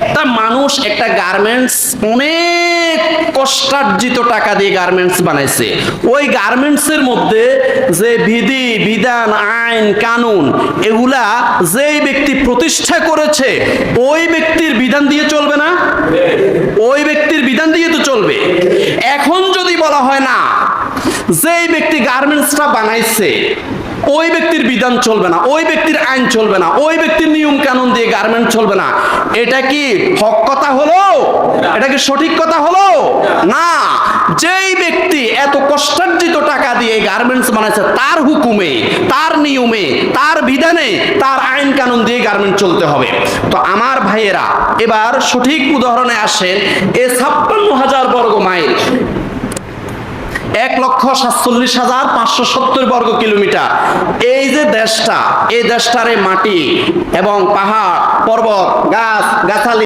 একটা মানুষ একটা গার্মেন্টস অনেক কষ্টার্জিত টাকা দিয়ে গার্মেন্টস বানাইছে। ওই গার্মেন্টসের মধ্যে যে বিধি বিধান আইন কানুন এগুলা যেই ব্যক্তি প্রতিষ্ঠা করেছে ওই ব্যক্তির বিধান দিয়ে চলবে না? ওই ব্যক্তির বিধান দিয়ে তো চলবে। এখন যদি বলা হয় না, যেই ব্যক্তি গার্মেন্টসটা বানাইছে ওই ব্যক্তির বিধান চলবে না, ওই ব্যক্তির আইন চলবে না, ওই ব্যক্তির নিয়ম কানুন দিয়ে গার্মেন্ট চলবে না, এটা কি হক কথা হলো? এটা কি সঠিক কথা হলো? না। যেই ব্যক্তি এত কষ্টার্জিত টাকা দিয়ে গার্মেন্টস বানাইছে তার হুকুমে, তার নিয়মে, তার বিধানে, তার আইন কানুন দিয়ে গার্মেন্ট চলতে হবে। তো আমার ভাইয়েরা, এবার সঠিক উদাহরণে আসেন। এ 56,000 বর্গ মাইল, 1,47,570 বর্গ কিলোমিটার, এই যে দেশটা, এই দেশটার মাটি এবং পাহাড় পর্বত গাছ গাছালি